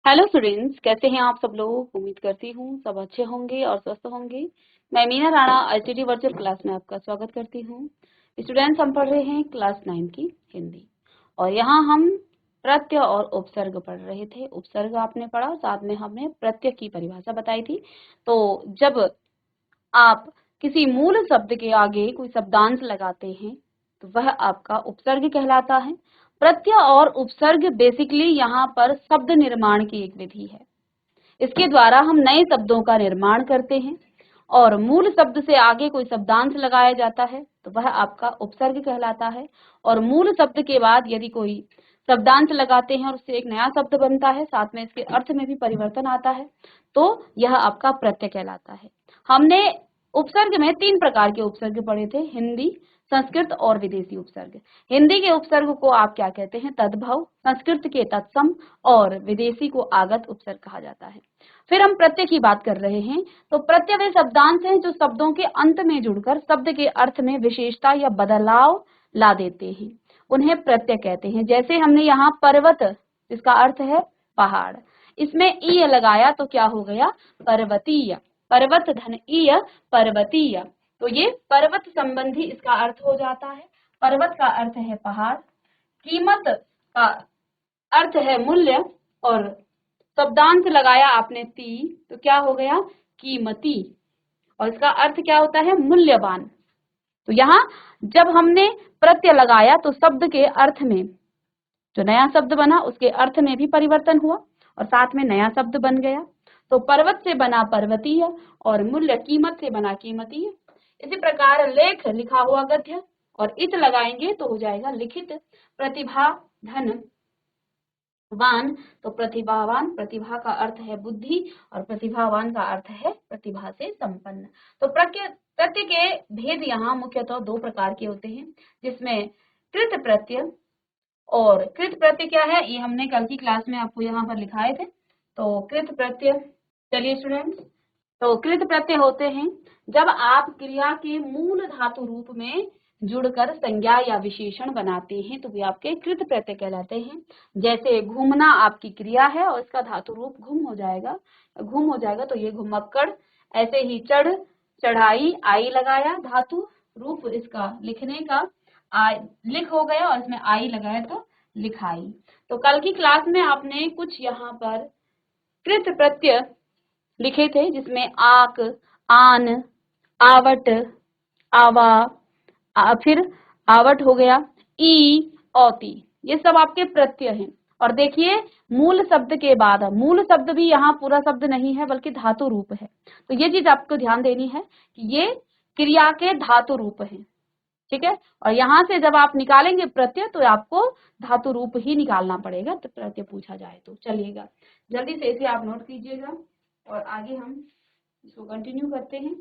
Hello students, कैसे हैं आप सब लोग। उम्मीद करती हूँ सब अच्छे होंगे और स्वस्थ होंगे। मैं Meena Rana ICT virtual class में आपका स्वागत करती हूँ। स्टूडेंट्स, हम पढ़ रहे हैं क्लास 9 की हिंदी और यहाँ हम प्रत्यय और उपसर्ग पढ़ रहे थे। उपसर्ग आपने पढ़ा, साथ में हमने प्रत्यय की परिभाषा बताई थी। तो जब आप किसी मूल शब्द के आगे कोई शब्दांश लगाते हैं तो वह आपका उपसर्ग कहलाता है। प्रत्यय और उपसर्ग बेसिकली यहाँ पर शब्द निर्माण की एक विधि है। इसके द्वारा हम नए शब्दों का निर्माण करते हैं और मूल शब्द से आगे कोई शब्दांश लगाया जाता है तो वह आपका उपसर्ग कहलाता है। और मूल शब्द के बाद यदि कोई शब्दांश लगाते हैं और उससे एक नया शब्द बनता है, साथ में इसके अर्थ में भी परिवर्तन आता है, तो यह आपका प्रत्यय कहलाता है। हमने उपसर्ग में 3 प्रकार के उपसर्ग पढ़े थे, हिंदी, संस्कृत और विदेशी उपसर्ग। हिंदी के उपसर्ग को आप क्या कहते हैं? तद्भव। संस्कृत के तत्सम और विदेशी को आगत उपसर्ग कहा जाता है। फिर हम प्रत्यय की बात कर रहे हैं। तो प्रत्यय वे शब्दांश हैं जो शब्दों के अंत में जुड़कर शब्द के अर्थ में विशेषता या बदलाव ला देते हैं, उन्हें प्रत्यय कहते हैं। जैसे हमने यहाँ पर्वत, इसका अर्थ है पहाड़, इसमें ई लगाया तो क्या हो गया? पर्वतीय। पर्वत धन ईय, पर्वतीय। तो ये पर्वत संबंधी इसका अर्थ हो जाता है। पर्वत का अर्थ है पहाड़, कीमत का अर्थ है मूल्य, और शब्दांश लगाया आपने ती तो क्या हो गया? कीमती। और इसका अर्थ क्या होता है? मूल्यवान। तो यहाँ जब हमने प्रत्यय लगाया तो शब्द के अर्थ में जो नया शब्द बना उसके अर्थ में भी परिवर्तन हुआ और साथ में नया शब्द बन गया। तो पर्वत से बना पर्वतीय और मूल्य कीमत से बना कीमतीय। इसी प्रकार लेख, लिखा हुआ गद्य, और इत लगाएंगे तो हो जाएगा लिखित। प्रतिभा धन वान, तो प्रतिभावान, प्रतिभा का अर्थ है बुद्धि और प्रतिभावान का अर्थ है प्रतिभा से संपन्न। तो प्रत्यय के भेद यहाँ मुख्यतः 2 प्रकार के होते हैं, जिसमें कृत प्रत्यय। और कृत प्रत्यय क्या है ये हमने कल की क्लास में आपको यहाँ पर लिखाए थे। तो कृत प्रत्यय, चलिए स्टूडेंट्स, तो कृत प्रत्यय होते हैं जब आप क्रिया के मूल धातु रूप में जुड़कर संज्ञा या विशेषण बनाते हैं तो वे आपके कृत प्रत्यय कहलाते हैं। जैसे घूमना आपकी क्रिया है और इसका धातु रूप घूम हो जाएगा तो ये घुमक्कड़। ऐसे ही चढ़, चढ़ाई, आई लगाया, धातु रूप इसका लिखने का लिख हो गया और इसमें आई लगाया तो लिखाई। तो कल की क्लास में आपने कुछ यहाँ पर कृत प्रत्यय लिखे थे, जिसमें आक, आन, आवट, आवा, फिर आवट हो गया, ई, औती, ये सब आपके प्रत्यय हैं। और देखिए मूल शब्द के बाद, मूल शब्द भी यहाँ पूरा शब्द नहीं है बल्कि धातु रूप है। तो ये चीज आपको ध्यान देनी है कि ये क्रिया के धातु रूप है, ठीक है। और यहाँ से जब आप निकालेंगे प्रत्यय तो आपको धातु रूप ही निकालना पड़ेगा तो प्रत्यय पूछा जाए तो। चलिएगा जल्दी से इसे आप नोट कीजिएगा और आगे हम इसको कंटिन्यू करते हैं।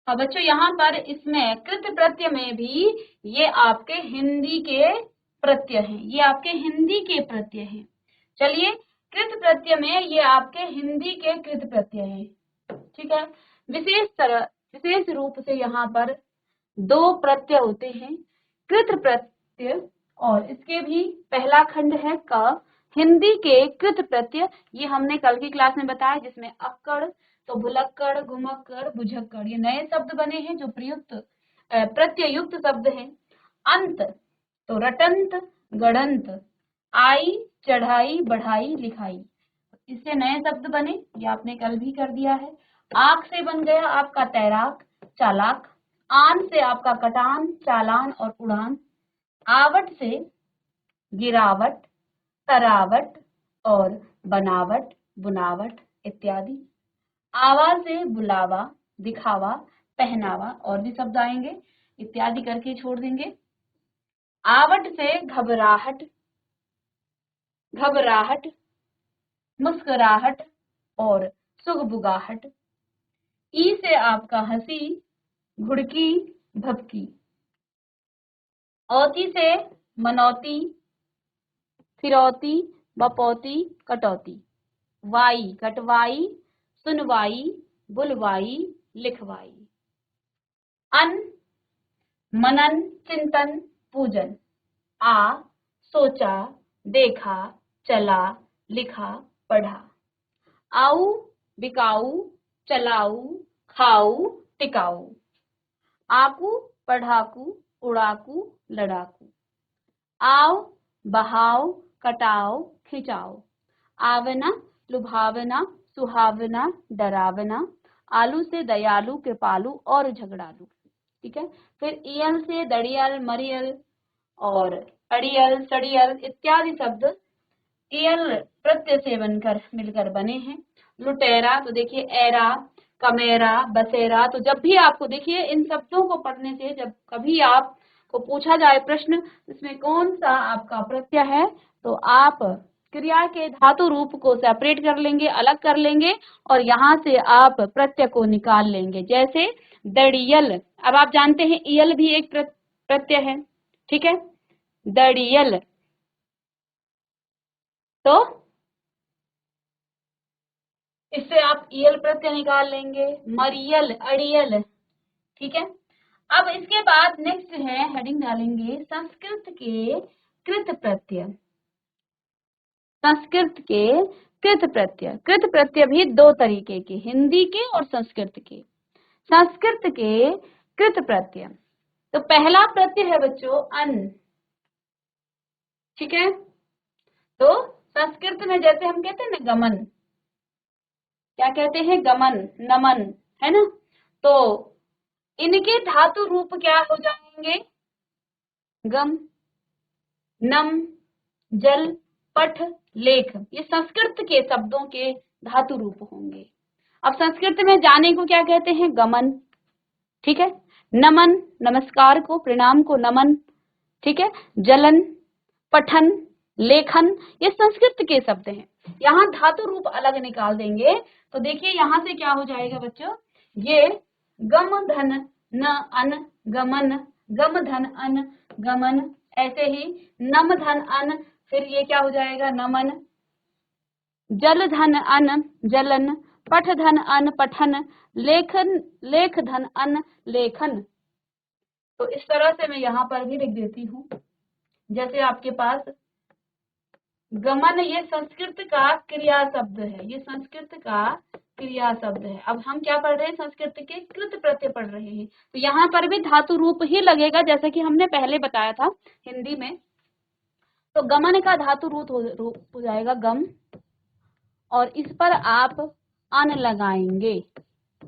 बच्चों यहाँ पर इसमें कृत प्रत्यय में भी ये आपके हिंदी के प्रत्यय हैं, ये आपके हिंदी के प्रत्यय हैं। चलिए, कृत प्रत्यय में ये आपके हिंदी के कृत प्रत्यय हैं, ठीक है। विशेष रूप से यहाँ पर 2 प्रत्यय होते हैं, कृत प्रत्यय, और इसके भी पहला खंड है क। हिंदी के कृत प्रत्यय ये हमने कल की क्लास में बताया, जिसमें अक्कड़, तो भुलक्कड़, घुमक्कड़, बुझक्कड़, ये नए शब्द बने हैं जो प्रत्यय युक्त शब्द हैं। अंत, तो रटंत, गढ़ंत, आई, चढ़ाई, बढ़ाई, लिखाई, इससे नए शब्द बने, ये आपने कल भी कर दिया है। आंख से बन गया आपका तैराक, चालाक। आन से आपका कटान, चालान और उड़ान। आवट से गिरावट, तरावट और बनावट, बुनावट इत्यादि। आवा से बुलावा, दिखावा, पहनावा, और भी शब्द आएंगे, इत्यादि करके छोड़ देंगे। आवट से घबराहट, घबराहट, मुस्कुराहट और सुगबुगाहट। ई से आपका हंसी, घुड़की, भपकी। औती से मनौती, फिरौती, बपौती, कटौती। वाई, कटवाई, सुनवाई, बुलवाई, लिखवाई। अन मनन चिंतन पूजन। आ सोचा देखा चला लिखा पढ़ा। आऊ बिकाऊ चलाऊ खाऊ टिकाऊ। आकू पढ़ाकू उड़ाकू लड़ाकू। आओ बहाओ कटाओ खिंचाओ। आवना लुभावना सुहावना डरावना। आलू से दयालु कृपालु और झगड़ालू। ठीक है, फिर ईयल से दड़ियल मरियल और अड़ियल सड़ियल इत्यादि शब्द ईयल प्रत्यय से बनकर मिलकर बने हैं। लुटेरा तो देखिए एरा कमेरा बसेरा। तो जब भी आपको देखिए इन शब्दों को पढ़ने से जब कभी आपको पूछा जाए प्रश्न इसमें कौन सा आपका प्रत्यय है तो आप क्रिया के धातु रूप को सेपरेट कर लेंगे, अलग कर लेंगे और यहाँ से आप प्रत्यय को निकाल लेंगे। जैसे दड़ियल, अब आप जानते हैं ईयल भी एक प्रत्यय है। ठीक है, दड़ियल तो इससे आप ईयल प्रत्यय निकाल लेंगे। मरियल अड़ियल। ठीक है, अब इसके बाद नेक्स्ट है हेडिंग डालेंगे संस्कृत के कृत प्रत्यय। संस्कृत के कृत प्रत्यय। कृत प्रत्यय भी दो तरीके के, हिंदी के और संस्कृत के। संस्कृत के कृत प्रत्यय, तो पहला प्रत्यय है बच्चों अन। ठीक है, तो संस्कृत में जैसे हम कहते हैं ना गमन, क्या कहते हैं गमन नमन, है ना, तो इनके धातु रूप क्या हो जाएंगे? गम नम जल पठ लेख। ये संस्कृत के शब्दों के धातु रूप होंगे। अब संस्कृत में जाने को क्या कहते हैं? गमन। ठीक है, नमन नमस्कार को प्रणाम को नमन। ठीक है, जलन पठन लेखन ये संस्कृत के शब्द हैं। यहाँ धातु रूप अलग निकाल देंगे तो देखिए यहाँ से क्या हो जाएगा बच्चों, ये गम धन न अन गमन, गम धन अन गमन, ऐसे ही नम धन अन, फिर ये क्या हो जाएगा नमन, जल धन अन जलन, पठ धन अन पठन, लेखन लेख धन अन लेखन। तो इस तरह से मैं यहाँ पर भी लिख देती हूँ। जैसे आपके पास गमन ये संस्कृत का क्रिया शब्द है, ये संस्कृत का क्रिया शब्द है। अब हम क्या पढ़ रहे हैं? संस्कृत के कृत प्रत्यय पढ़ रहे हैं, तो यहाँ पर भी धातु रूप ही लगेगा जैसा कि हमने पहले बताया था हिंदी में। तो गमन का धातु रूप हो जाएगा गम और इस पर आप अन लगाएंगे,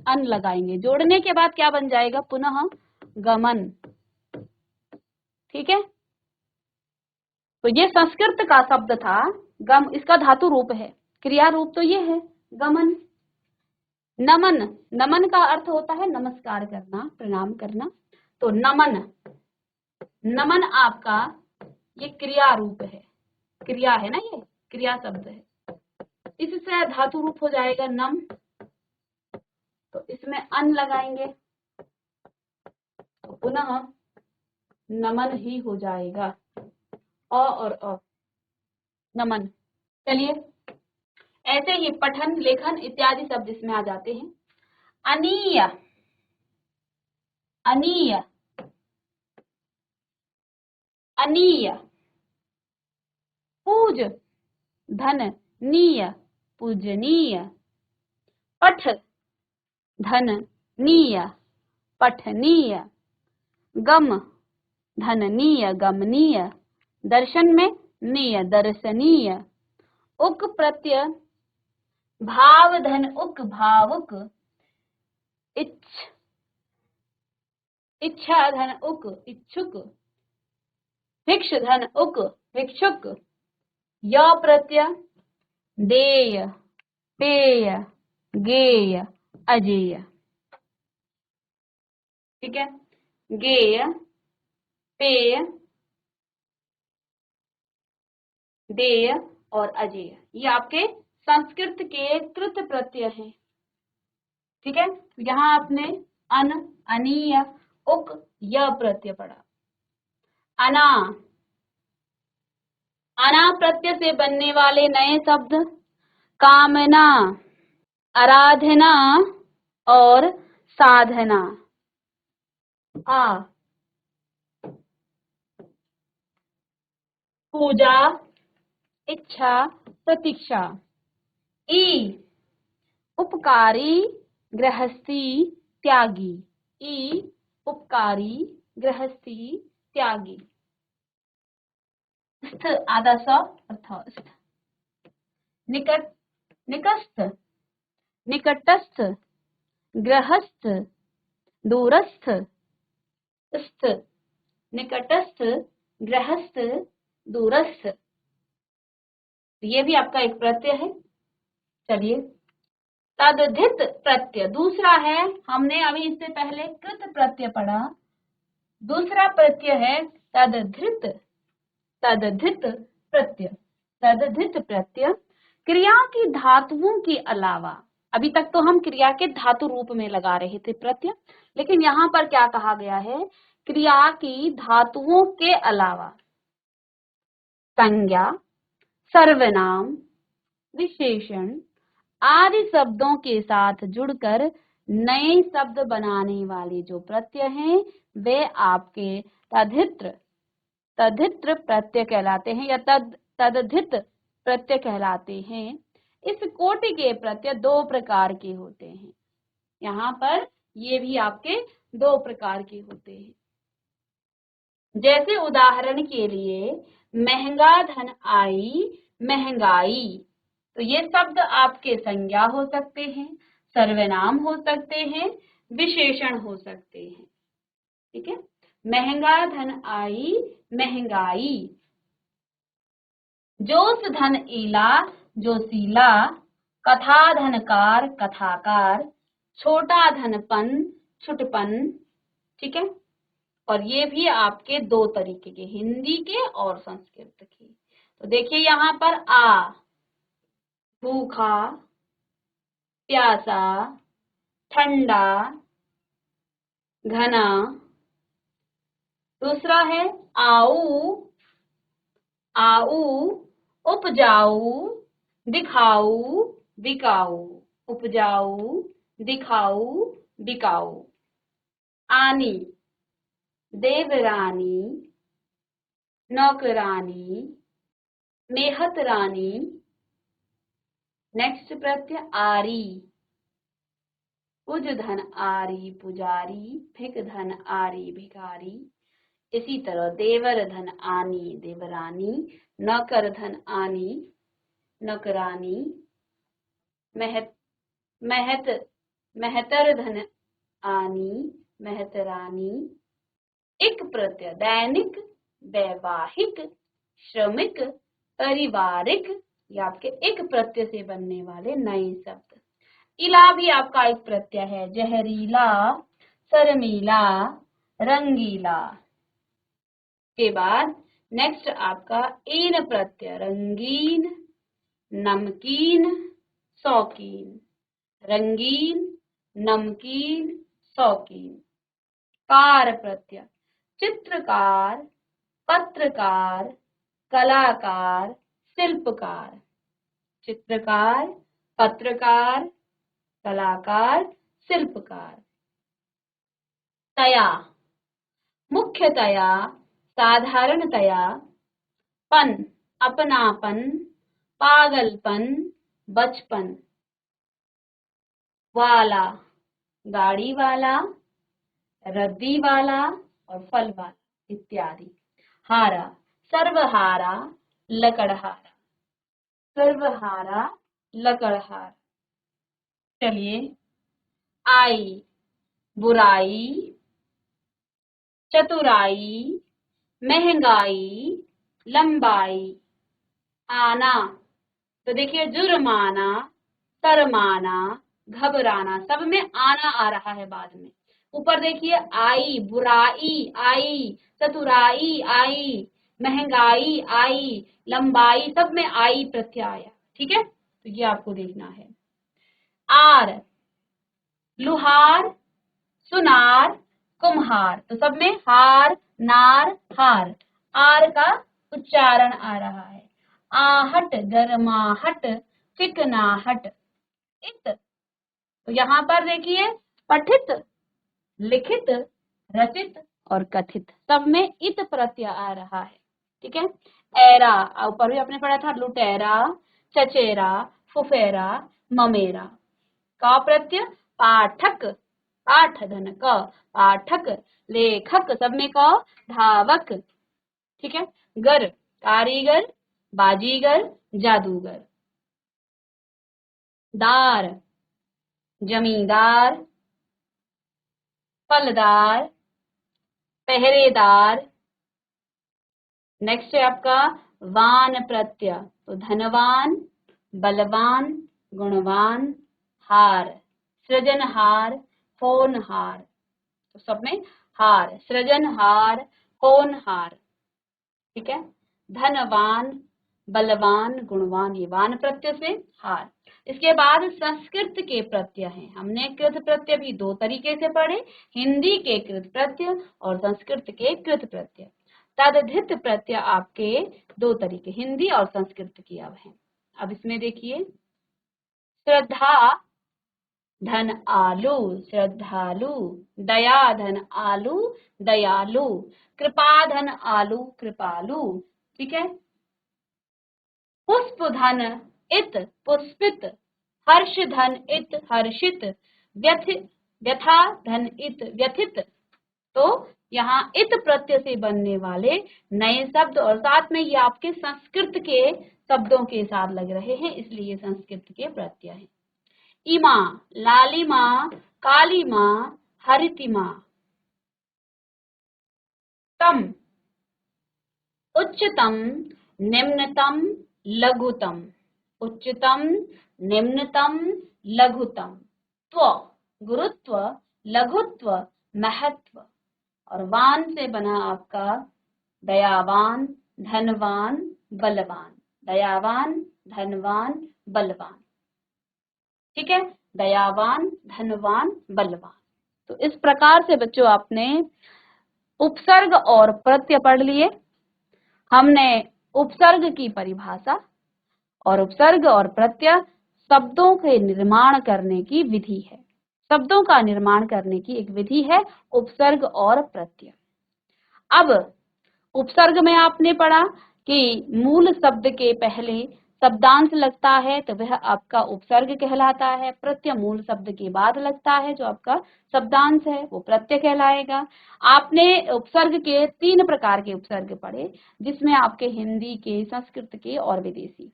अन लगाएंगे, जोड़ने के बाद क्या बन जाएगा? पुनः गमन। ठीक है, तो ये संस्कृत का शब्द था गम, इसका धातु रूप है, क्रिया रूप तो ये है गमन। नमन, नमन का अर्थ होता है नमस्कार करना प्रणाम करना, तो नमन, नमन आपका ये क्रिया रूप है, क्रिया है ना, ये क्रिया शब्द है, इससे धातु रूप हो जाएगा नम, तो इसमें अन लगाएंगे तो पुनः नमन ही हो जाएगा, और नमन। चलिए, ऐसे ही पठन लेखन इत्यादि शब्द इसमें आ जाते हैं। अनीय, अनीय, अनीय, पूज धन नीय पूजनीय, पठ धन नीय पठनीय, गम धन नीय गमनीय, दर्शन में नीय दर्शनीय, उक प्रत्यय भाव धन उक भावुक, इच्छा धन उक इच्छुक, भिक्ष धन उक भिक्षुक, य प्रत्यय देय पेय गेय अजेय। ठीक है, गेय पेय देय और अजेय ये आपके संस्कृत के कृत प्रत्यय हैं। ठीक है, यहाँ आपने अन अनीय उक य प्रत्यय पढ़ा। अना, अना प्रत्यय से बनने वाले नए शब्द कामना, आराधना और साधना, आ पूजा, इच्छा, प्रतीक्षा, ई उपकारी, गृहस्थी, त्यागी, ई उपकारी, गृहस्थी, त्यागी। स्थ आधा स अर्थ स्थ। निकट, निकटस्थ, निकटस्थ, गृहस्थ, दूरस्थ, स्थ, निकटस्थ, गृहस्थ, दूरस्थ। ये भी आपका एक प्रत्यय है। चलिए, तदधित प्रत्यय दूसरा है, हमने अभी इससे पहले कृत प्रत्यय पढ़ा, दूसरा प्रत्यय है तदधित, तदधित प्रत्यय। तदधित प्रत्यय क्रिया की धातुओं के अलावा, अभी तक तो हम क्रिया के धातु रूप में लगा रहे थे प्रत्यय, लेकिन यहाँ पर क्या कहा गया है, क्रिया की धातुओं के अलावा संज्ञा, सर्वनाम, विशेषण आदि शब्दों के साथ जुड़कर नए शब्द बनाने वाले जो प्रत्यय हैं वे आपके तद्धित, तद्धित प्रत्यय कहलाते हैं या तद्धित प्रत्यय कहलाते हैं। इस कोटि के प्रत्यय दो प्रकार के होते हैं। यहाँ पर ये भी आपके दो प्रकार के होते हैं। जैसे उदाहरण के लिए महंगा धन आई, महंगाई, तो ये शब्द आपके संज्ञा हो सकते हैं, सर्वनाम हो सकते हैं, विशेषण हो सकते हैं। ठीक है, महंगा धन आई, महंगाई। जोश धन ईला, जोशीला, कथा धनकार, कथाकार, छोटा धनपन, छुटपन। ठीक है, और ये भी आपके दो तरीके के, हिंदी के और संस्कृत के। तो देखिए यहाँ पर आ भूखा, प्यासा, ठंडा, घना। दूसरा है आऊ, आऊ, उपजाऊ, दिखाऊ, बिकाऊ, उपजाऊ, दिखाऊ, बिकाऊ। आनी, देवरानी, नौकरानी, मेहत रानी। नेक्स्ट प्रत्यय आरी, पुज धन आरी, पुजारी, भिक धन आरी, भिखारी। इसी तरह देवर धन आनी, देवरानी, नौकर धन आनी, नौकरानी, मेहतर धन आनी, मेहतरानी। एक प्रत्यय दैनिक, वैवाहिक, श्रमिक, पारिवारिक, ये आपके एक प्रत्यय से बनने वाले नए शब्द। इला भी आपका एक प्रत्यय है, जहरीला, शर्मीला, रंगीला। के बाद नेक्स्ट आपका ईन प्रत्यय, रंगीन, नमकीन, शौकीन, रंगीन, नमकीन, शौकीन। कार प्रत्यय, चित्रकार, पत्रकार, कलाकार, शिल्पकार। चित्रकार, पत्रकार, कलाकार, शिल्पकार। तया, मुख्यतया, साधारणतया, पन, अपनापन, पागलपन, बचपन। वाला, गाड़ी वाला, रद्दी वाला और फल वाला इत्यादि। हारा, सर्वहारा, लकड़हारा, सर्वहारा, लकड़हारा। चलिए, आई, बुराई, चतुराई, महंगाई, लंबाई। आना, तो देखिए जुर्माना, शर्माना, घबराना, सब में आना आ रहा है बाद में। ऊपर देखिए आई, बुराई आई, चतुराई आई, महंगाई आई, लंबाई, सब में आई प्रत्यय आया। ठीक है, तो ये आपको देखना है। आर, लुहार, सुनार, कुम्हार, तो सब में हार, नार, हार। आर का उच्चारण आ रहा है। आहट, गरमाहट, चिकनाहट। इत, तो यहाँ पर देखिए पठित लिखित, रचित और कथित, सब में इत प्रत्यय आ रहा है। ठीक है। एरा, ऊपर भी आपने पढ़ा था, लुटेरा, चचेरा, फुफेरा, ममेरा। का प्रत्यय पाठक, पाठ धन क, पाठक। लेखक, सब में क, धावक। ठीक है। गर, कारीगर, बाजीगर, जादूगर। दार, जमींदार, फलदार, पहरेदार। नेक्स्ट है आपका वान प्रत्यय, तो धनवान, बलवान, गुणवान, हार, सृजनहार, होनहार। तो सब में हार, सृजनहार, होनहार। ठीक है। धनवान, बलवान, गुणवान, ये वान प्रत्यय से हार। इसके बाद संस्कृत के प्रत्यय हैं। हमने कृत प्रत्यय भी दो तरीके से पढ़े, हिंदी के कृत प्रत्यय और संस्कृत के कृत प्रत्यय। तदधित प्रत्यय आपके दो तरीके, हिंदी और संस्कृत की अब हैं। अब इसमें देखिए, श्रद्धा धन आलू, श्रद्धालु। दया धन आलू, दयालु। कृपा धन आलू, कृपालु। ठीक है। पुष्प धन इत, पुष्पित। हर्ष धन इत, हर्षित। व्यथा धन इत, व्यथित। तो यहाँ इत प्रत्यय से बनने वाले नए शब्द और साथ में ये आपके संस्कृत के शब्दों के साथ लग रहे हैं, इसलिए संस्कृत के प्रत्यय हैं। इमा, लालिमा, कालीमा, हरितिमा। तम, उच्चतम, निम्नतम, लघुतम। उच्चतम, निम्नतम, लघुतम। त्व, गुरुत्व, लघुत्व, महत्व। और वान से बना आपका दयावान, धनवान, बलवान। दयावान, धनवान, बलवान। ठीक है। दयावान, धनवान, बलवान। तो इस प्रकार से बच्चों आपने उपसर्ग और प्रत्यय पढ़ लिए। हमने उपसर्ग की परिभाषा और उपसर्ग और प्रत्यय शब्दों के निर्माण करने की विधि है। शब्दों का निर्माण करने की एक विधि है उपसर्ग और प्रत्यय। अब उपसर्ग में आपने पढ़ा कि मूल शब्द के पहले शब्दांश लगता है तो वह आपका उपसर्ग कहलाता है। प्रत्यय मूल शब्द के बाद लगता है, जो आपका शब्दांश है वो प्रत्यय कहलाएगा। आपने उपसर्ग के 3 प्रकार के उपसर्ग पढ़े, जिसमें आपके हिंदी के, संस्कृत के और विदेशी।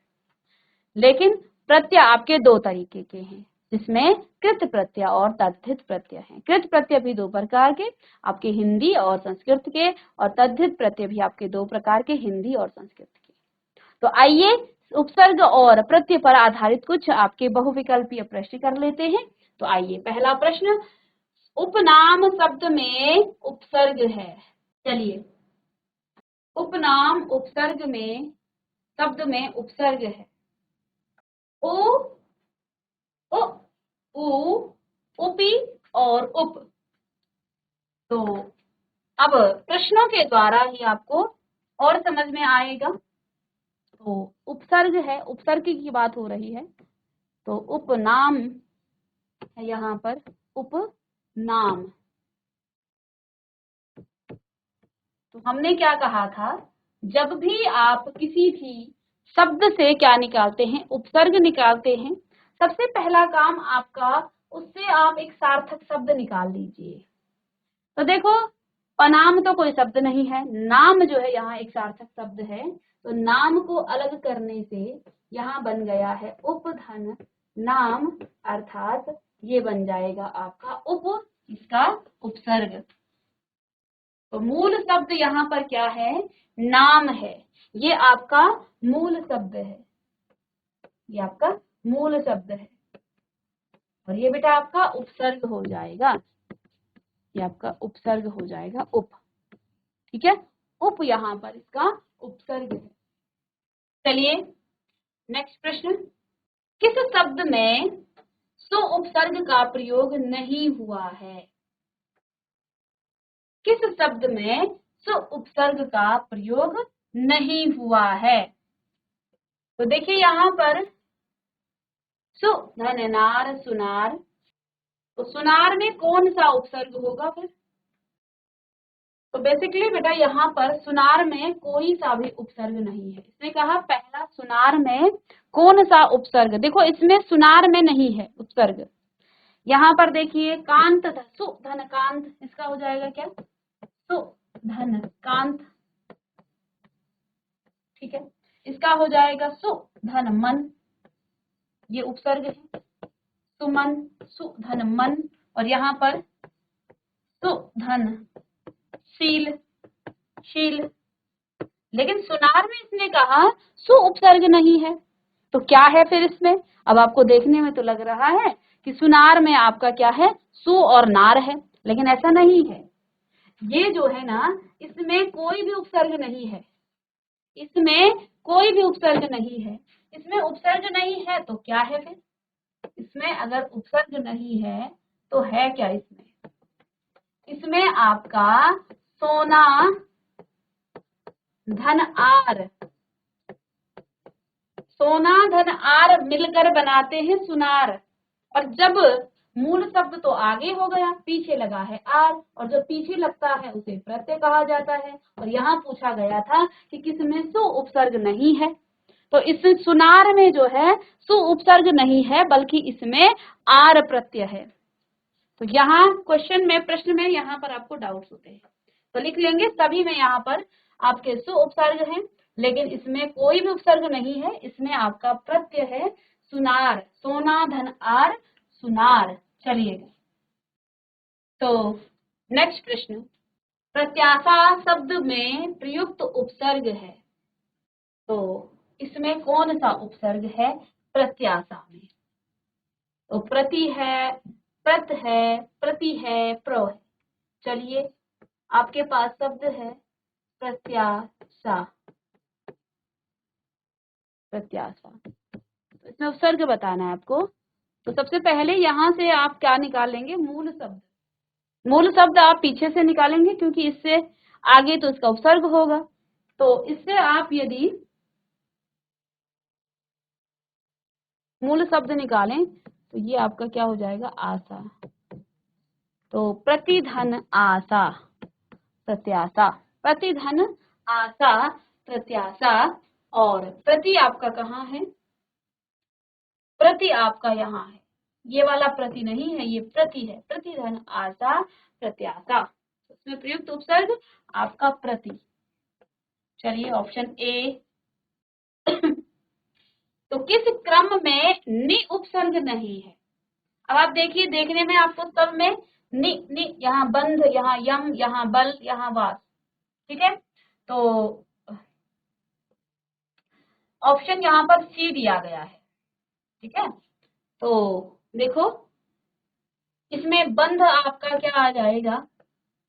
लेकिन प्रत्यय आपके 2 तरीके के हैं, जिसमें कृत प्रत्यय और तद्धित प्रत्यय हैं। कृत प्रत्यय भी 2 प्रकार के, आपके हिंदी और संस्कृत के, और तद्धित प्रत्यय भी आपके 2 प्रकार के, हिंदी और संस्कृत के। तो आइए उपसर्ग और प्रत्यय पर आधारित कुछ आपके बहुविकल्पीय प्रश्न कर लेते हैं। तो आइए, पहला प्रश्न, उपनाम शब्द में उपसर्ग है। चलिए, उपनाम उपसर्ग में, शब्द में उपसर्ग है। ओ, उ, उ, उपी और उप। तो अब प्रश्नों के द्वारा ही आपको और समझ में आएगा। तो उपसर्ग है, उपसर्ग की बात हो रही है, तो उपनाम है यहाँ पर, उपनाम। तो हमने क्या कहा था, जब भी आप किसी भी शब्द से क्या निकालते हैं, उपसर्ग निकालते हैं, सबसे पहला काम आपका, उससे आप एक सार्थक शब्द निकाल लीजिए। तो देखो, पनाम तो कोई शब्द नहीं है, नाम जो है यहाँ एक सार्थक शब्द है। तो नाम को अलग करने से यहाँ बन गया है उपधन नाम, अर्थात ये बन जाएगा आपका उप, इसका उपसर्ग। तो मूल शब्द यहाँ पर क्या है, नाम है। ये आपका मूल शब्द है, ये आपका मूल शब्द है। और ये बेटा आपका उपसर्ग हो जाएगा, ये आपका उपसर्ग हो जाएगा उप। ठीक है, उप यहाँ पर इसका उपसर्ग है। चलिए नेक्स्ट प्रश्न, किस शब्द में सु उपसर्ग का प्रयोग नहीं हुआ है। किस शब्द में सु उपसर्ग का प्रयोग नहीं हुआ है। तो देखिए यहाँ पर सु धन नार, सुनार, तो सुनार में कौन सा उपसर्ग होगा फिर? तो बेसिकली बेटा यहाँ पर सुनार में कोई सा भी उपसर्ग नहीं है। इसने कहा पहला सुनार में कौन सा उपसर्ग, देखो इसमें सुनार में नहीं है उपसर्ग। यहाँ पर देखिए कांत, सु धन कांत, इसका हो जाएगा क्या? सु धन कांत, ठीक है। इसका हो जाएगा सु धन मन, ये उपसर्ग है, सुमन, सु धन मन। और यहाँ पर सु धन शील, शील। लेकिन सुनार में इसने कहा सु उपसर्ग नहीं है, तो क्या है फिर इसमें? अब आपको देखने में तो लग रहा है कि सुनार में आपका क्या है, सु और नार है, लेकिन ऐसा नहीं है। ये जो है ना, इसमें कोई भी उपसर्ग नहीं है, इसमें कोई भी उपसर्ग नहीं है। इसमें उपसर्ग नहीं है तो क्या है फिर? इसमें अगर उपसर्ग नहीं है तो है क्या इसमें? इसमें आपका सोना धन आर, सोना धन आर मिलकर बनाते हैं सुनार। और जब मूल शब्द तो आगे हो गया, पीछे लगा है आर, और जो पीछे लगता है उसे प्रत्यय कहा जाता है। और यहाँ पूछा गया था कि किसमें सु उपसर्ग नहीं है, तो इस सुनार में जो है सु उपसर्ग नहीं है, बल्कि इसमें आर प्रत्यय है। तो यहाँ क्वेश्चन में, प्रश्न में यहाँ पर आपको डाउट्स होते हैं, तो लिख लेंगे सभी में यहाँ पर आपके सु उपसर्ग हैं, लेकिन इसमें कोई भी उपसर्ग नहीं है, इसमें आपका प्रत्यय है सुनार, सोना धन आर सुनार। चलिए तो नेक्स्ट प्रश्न, प्रत्याशा शब्द में प्रयुक्त उपसर्ग है, तो इसमें कौन सा उपसर्ग है प्रत्याशा में? तो प्रति है, प्रत है, प्रति है, प्र है। चलिए आपके पास शब्द है प्रत्याशा, प्रत्याशा, तो इसमें उपसर्ग बताना है आपको। तो सबसे पहले यहाँ से आप क्या निकालेंगे? मूल शब्द, मूल शब्द आप पीछे से निकालेंगे क्योंकि इससे आगे तो इसका उपसर्ग होगा। तो इससे आप यदि मूल शब्द निकालें तो ये आपका क्या हो जाएगा? आशा। तो प्रतिधन आशा प्रत्याशा, प्रतिधन आशा प्रत्याशा। और प्रति आपका कहाँ है? प्रति आपका यहाँ है, ये वाला प्रति नहीं है, ये प्रति है, प्रतिधन आशा प्रत्याशा, उसमें प्रयुक्त उपसर्ग आपका प्रति। चलिए ऑप्शन ए। तो किस क्रम में नि उपसर्ग नहीं है? अब आप देखिए, देखने में आपको सब में नि नि, यहाँ बंध, यहाँ यम, यहाँ बल, यहाँ वास, ठीक है। तो ऑप्शन यहाँ पर सी दिया गया है, ठीक है। तो देखो इसमें बंध आपका क्या आ जाएगा?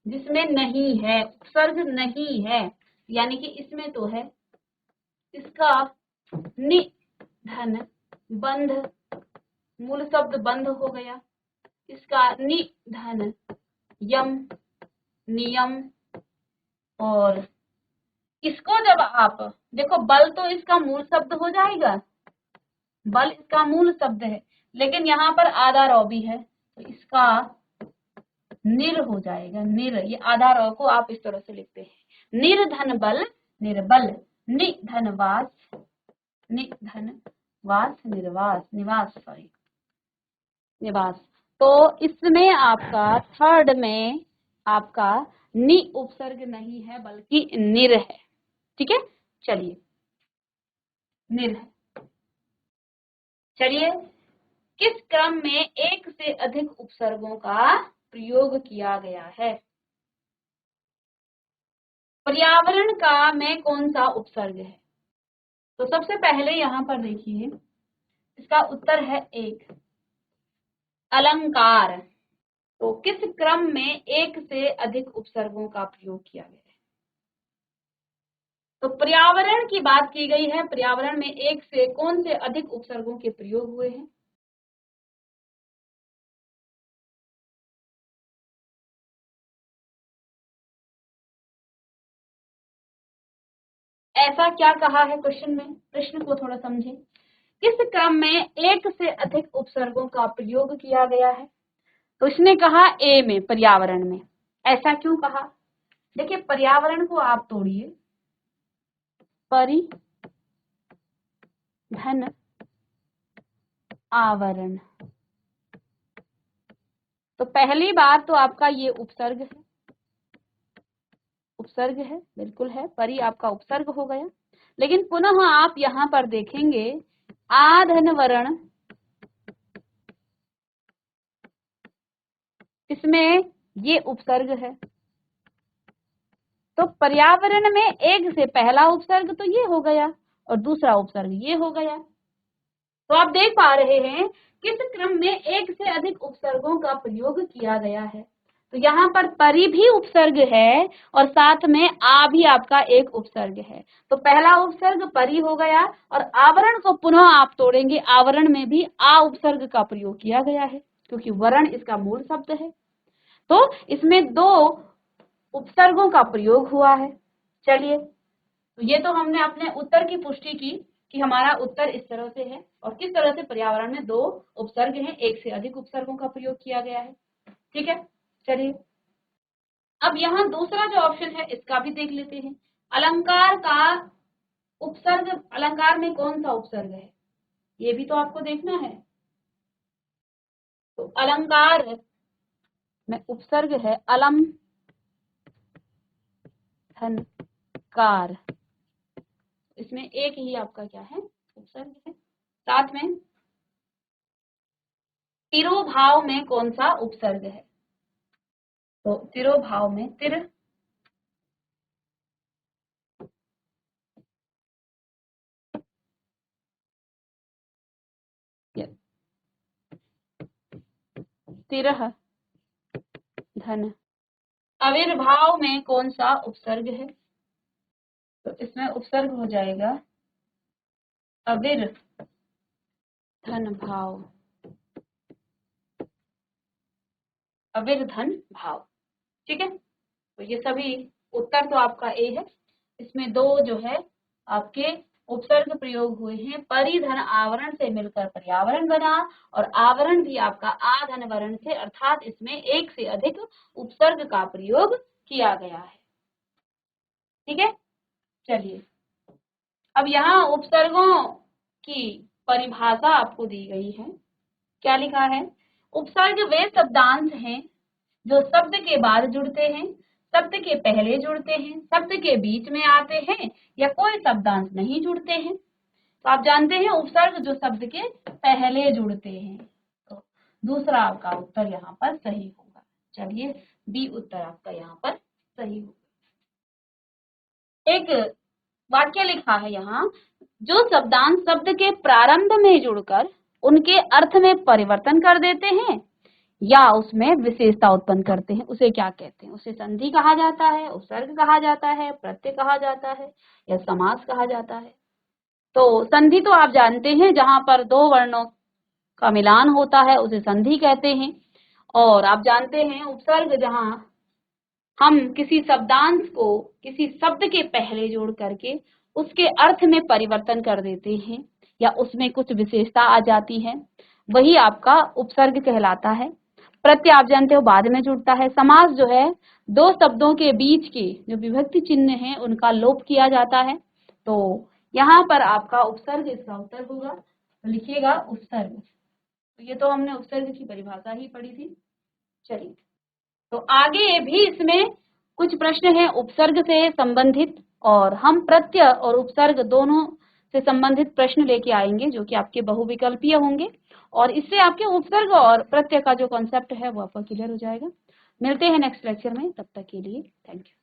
जिसमें नहीं है, उपसर्ग नहीं है, यानी कि इसमें तो है, इसका नि धन बंध, मूल शब्द बंध हो गया, इसका नि धन यम, नियम। और इसको जब आप देखो, बल तो इसका मूल शब्द हो जाएगा, बल इसका मूल शब्द है, लेकिन यहाँ पर आधा रौ भी है, तो इसका निर हो जाएगा, निर। ये आधा रौ को आप इस तरह से लिखते हैं, निर्धन बल निर्बल, निधन वास, निधन वास निर्वास, निवास, सॉरी निवास। तो इसमें आपका थर्ड में आपका नि उपसर्ग नहीं है बल्कि निर है, ठीक है। चलिए निर है। चलिए किस क्रम में एक से अधिक उपसर्गों का प्रयोग किया गया है? पर्यावरण का में कौन सा उपसर्ग है? तो सबसे पहले यहाँ पर देखिए, इसका उत्तर है एक, अलंकार। तो किस क्रम में एक से अधिक उपसर्गों का प्रयोग किया गया है? तो पर्यावरण की बात की गई है, पर्यावरण में एक से कौन से अधिक उपसर्गों के प्रयोग हुए हैं? ऐसा क्या कहा है क्वेश्चन में? प्रश्न को थोड़ा समझें। किस क्रम में एक से अधिक उपसर्गों का प्रयोग किया गया है? तो इसने कहा ए में, पर्यावरण में। ऐसा क्यों कहा? देखिए, पर्यावरण को आप तोड़िए, परिधन आवरण। तो पहली बात तो आपका ये उपसर्ग है, उपसर्ग है, बिल्कुल है, परि आपका उपसर्ग हो गया। लेकिन पुनः आप यहां पर देखेंगे आधन वर्ण, इसमें ये उपसर्ग है। तो पर्यावरण में एक से पहला उपसर्ग तो ये हो गया और दूसरा उपसर्ग ये हो गया। तो आप देख पा रहे हैं किस क्रम में एक से अधिक उपसर्गों का प्रयोग किया गया है। तो यहाँ पर परि भी उपसर्ग है और साथ में आ भी आपका एक उपसर्ग है। तो पहला उपसर्ग परि हो गया और आवरण को पुनः आप तोड़ेंगे, आवरण में भी आ उपसर्ग का प्रयोग किया गया है क्योंकि वर्ण इसका मूल शब्द है। तो इसमें दो उपसर्गों का प्रयोग हुआ है। चलिए, तो ये तो हमने अपने उत्तर की पुष्टि की कि हमारा उत्तर इस तरह से है और किस तरह से पर्यावरण में दो उपसर्ग हैं, एक से अधिक उपसर्गों का प्रयोग किया गया है। ठीक है, चलिए अब यहाँ दूसरा जो ऑप्शन है इसका भी देख लेते हैं। अलंकार का उपसर्ग, अलंकार में कौन सा उपसर्ग है ये भी तो आपको देखना है। तो अलंकार में उपसर्ग है अलम धन कार, इसमें एक ही आपका क्या है, उपसर्ग है। साथ में तिरोभाव में कौन सा उपसर्ग है? तो तिरोभाव में तिर, तिरह धन। आविर्भाव में कौन सा उपसर्ग है? तो इसमें उपसर्ग हो जाएगा अविर धन भाव, अविर धन भाव। ठीक है, तो ये सभी उत्तर तो आपका ए है। इसमें दो जो है आपके उपसर्ग प्रयोग हुए हैं, परिधन आवरण से मिलकर पर्यावरण बना और आवरण भी आपका आधन वर्ण से, अर्थात इसमें एक से अधिक उपसर्ग का प्रयोग किया गया है। ठीक है, चलिए अब यहाँ उपसर्गों की परिभाषा आपको दी गई है। क्या लिखा है? उपसर्ग वे शब्दांश हैं जो शब्द के बाद जुड़ते हैं, शब्द के पहले जुड़ते हैं, शब्द के बीच में आते हैं या कोई शब्दांश नहीं जुड़ते हैं। तो आप जानते हैं उपसर्ग जो शब्द के पहले जुड़ते हैं। तो दूसरा आपका उत्तर यहाँ पर सही होगा। चलिए बी उत्तर आपका यहाँ पर सही होगा। एक वाक्य लिखा है यहाँ, जो शब्दांश शब्द के प्रारंभ में जुड़कर उनके अर्थ में परिवर्तन कर देते हैं या उसमें विशेषता उत्पन्न करते हैं, उसे क्या कहते हैं? उसे संधि कहा जाता है, उपसर्ग कहा जाता है, प्रत्यय कहा जाता है या समास कहा जाता है। तो संधि तो आप जानते हैं जहां पर दो वर्णों का मिलान होता है उसे संधि कहते हैं। और आप जानते हैं उपसर्ग जहां हम किसी शब्दांश को किसी शब्द के पहले जोड़ करके उसके अर्थ में परिवर्तन कर देते हैं या उसमें कुछ विशेषता आ जाती है, वही आपका उपसर्ग कहलाता है। प्रत्यय आप जानते हो बाद में जुड़ता है। समास जो है दो शब्दों के बीच के जो विभक्ति चिन्ह है उनका लोप किया जाता है। तो यहाँ पर आपका उपसर्ग इसका उत्तर होगा, तो लिखिएगा उपसर्ग। तो ये तो हमने उपसर्ग की परिभाषा ही पढ़ी थी। चलिए, तो आगे भी इसमें कुछ प्रश्न हैं उपसर्ग से संबंधित और हम प्रत्यय और उपसर्ग दोनों से संबंधित प्रश्न लेके आएंगे जो कि आपके बहुविकल्पीय होंगे और इससे आपके उपसर्ग और प्रत्यय का जो कॉन्सेप्ट है वो आपका क्लियर हो जाएगा। मिलते हैं नेक्स्ट लेक्चर में, तब तक के लिए थैंक यू।